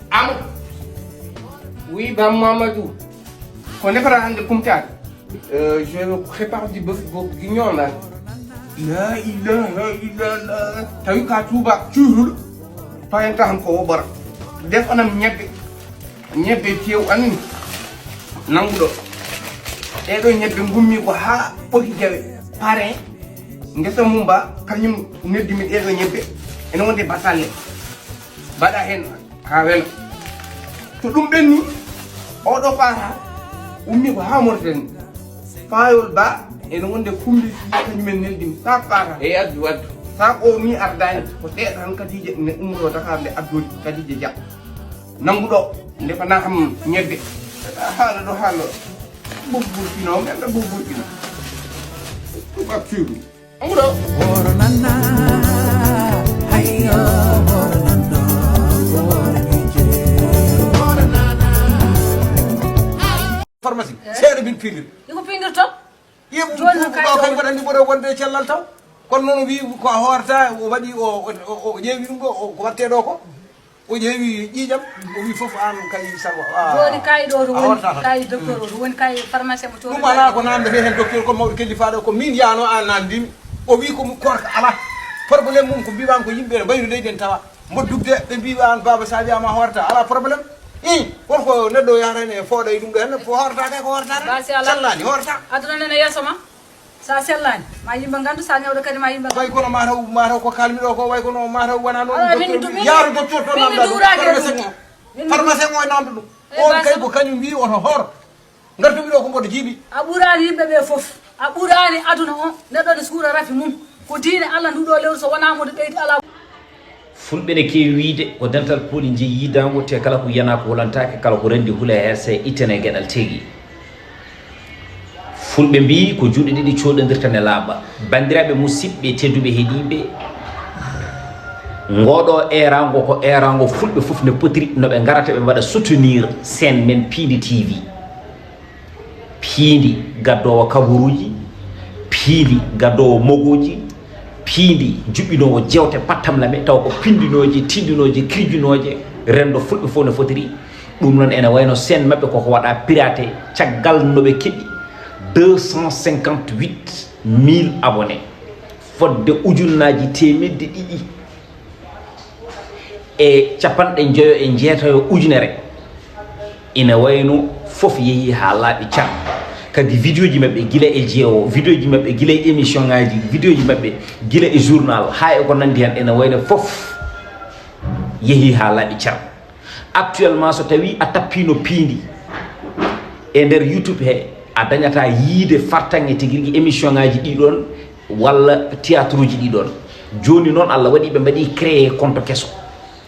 Amadou. Oui, Bamoum Amadou. On est pas de Koorka. Je me prépare du bœuf bourguignon là. La ilaha illallah. T'as eu qu'à tout bas, toujours. Pas un temps encore au bar. Dès qu'on a ñebbe tew anni nangudo e do ñebbe gummi ko ha boti jawe pare ngesa mumba kanyum neddi mi e do ñebbe ene wonde basalle bada hen ha welo to dum benni o do fata ummi ko ha morten fayol ba ene wonde kumbi kanyum en neldim sa fata e addu sa ko mi ardani ko te tan kadije ne umro takambe abdul kadije ja nangudo ndefa na xam ñebbe haala do haala bubbul kino men da bubbul kino ko fiiru nangudo woro nanna hayyo woro nanna woro bije woro nanna pharmacie seede bin fiiru diko pindir to yeb ko ko wadandi bodo wonde cellal taw kon non wi ko horta o wadi o jeewi dum ko watte do ko o jeewi ƴiƴam o wi fof an kay sarwa joni kay do woni kay docteur o woni kay pharmacien mo to dum ala ko namde hen docteur ko mawdo kellifaado ko min yaano an nandimi o wi ko korka ala problème mum ko biwan ko yimbe bayru leyden tawa moddugde be biwan baba sa wiama horta ala problème ko neddo yarane fooday dum hen fo horta kay ko horta sallani horta aduna nene yesoma sa sellani ma yimba gandu sa nyawdo kadi ma yimba way kono ma taw ko kalmi do ko way kono ma taw wana non yaaru docteur to pharmacien o namdo dum on kay ko kanyum wi oto hor ngarto wi do ko mbodo jibi a burani yimbe be fof a burani aduna on neddo de suura rafi mum ko diine Allah ndudo lewru so wana mo de beyti ala fulbe ne ke wiide ko dental poli jeeyi dango te kala ko yana ko holantake kala ko rendi hula hesse itene gedal tegi fulbe mbi ko juude didi cododirta ne laaba bandirabe musibbe teddube hedibe ngodo erango ko erango fulbe fof ne potiri no be garata be wada soutenir sen men Pindi TV Pindi gaddowo kaburuji Pindi gaddowo mogoji Pindi jubbinowo jewte pattam lame taw ko pindinoji tindinoji kirjinoje rendo fulbe fof ne fotiri dum non ene wayno sen mabbe ko wada piraté caggal no be kedi 258,000 abonnés fodde ujunnaji temedde ɗiɗi e capanɗe joyo e jeetayo ujunere ina wayno fof yeehi ha laaɓi car kadi vidéo ji mabɓe gila e jeewo vidéo ji mabɓe gila e émission ngaji vidéo ji mabɓe gila e journal ha e ko nandi hen ina wayno fof yeehi ha laaɓi car actuellement so tawi a tappino Pindi e nder YouTube he a dañata yiide fartange tigirgi émission ngaji ɗiɗon walla théâtre uji ɗiɗon joni noon Allah waɗi ɓe mbaɗi créé compte kesso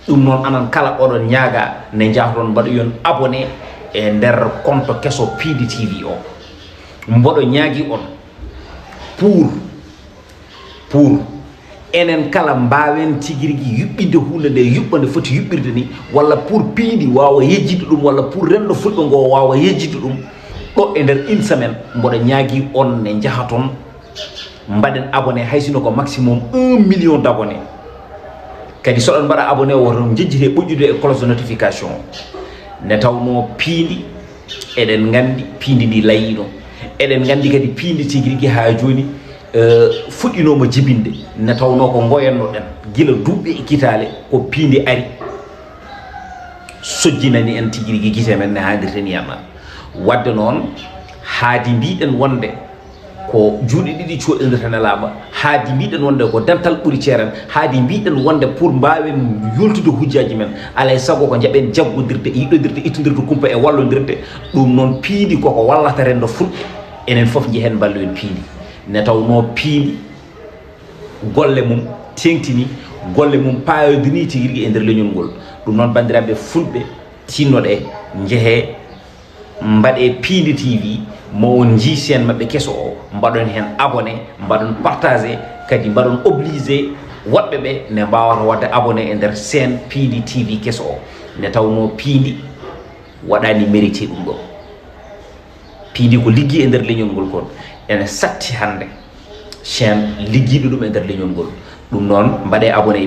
ɗum noon anan kala oɗon ñaaga ne jahton mbaɗo yon abonné e nder compte kesso Pindi TV o mboɗo ñaagui on pour enen kala mbawen tigirgui yuɓɓinde hunde nde yuɓɓande foti yuɓɓirde ni walla pour Pindi wawa yejjide ɗum walla pour rendo fulɓe ngo wawa yejjide ɗum ɗo e nder une semaine mboɗo ñaagui on ne jahaton mbaɗen abonné haysino ko maximum 1 million d'abonnés kadi soɗon mbaɗa abonné woto jejjite ɓoƴƴude e cloche de notification ne tawno Pindi eɗen gandi Pindi ndi layino eɗen gandi kadi Pindi tigirigui ha joni fuɗɗinomo jibinde ne tawno ko goyenno ɗen gila duɓɓe e kitale ko Pindi ari sojjinani en tigirigui guite men ne hadirteni yamma wadde noon haadi mbiɗen wonde ko juuɗe ɗiɗi coɗodirtane laaɓa haadi mbiɗen wonde ko dental ɓuuri ceeren haadi mbiɗen wonde pour mbawen yoltude hujjaji men alay saago ko jaɓen jaggodirde yiɗodirde ittodirde kumpa e wallodirde ɗum noon Pindi koko wallata rendo fulɓe enen foof jehen balloyen Pindi ne tawno Pindi golle mum tengtini golle mum payodini tigirgui e nder leñol ngol ɗum noon bandiraɓe fulɓe tinnoɗe jeehe mbaɗe Pindi TV mo on ji sen mabɓe kesso o mbaɗon hen abonné mbaɗon partagé kadi mbaɗon obligé woɓɓe ɓe ne mbawata wadde abonné e nder chaîne Pindi TV kesso o ne tawno Pindi waɗani mérité ɗum ɗo Pindi ko liggi e nder leñol ngol kon ene satti hande chaîne liggiɓe ɗum e nder leñol ngol ɗum noon mbaɗe abonné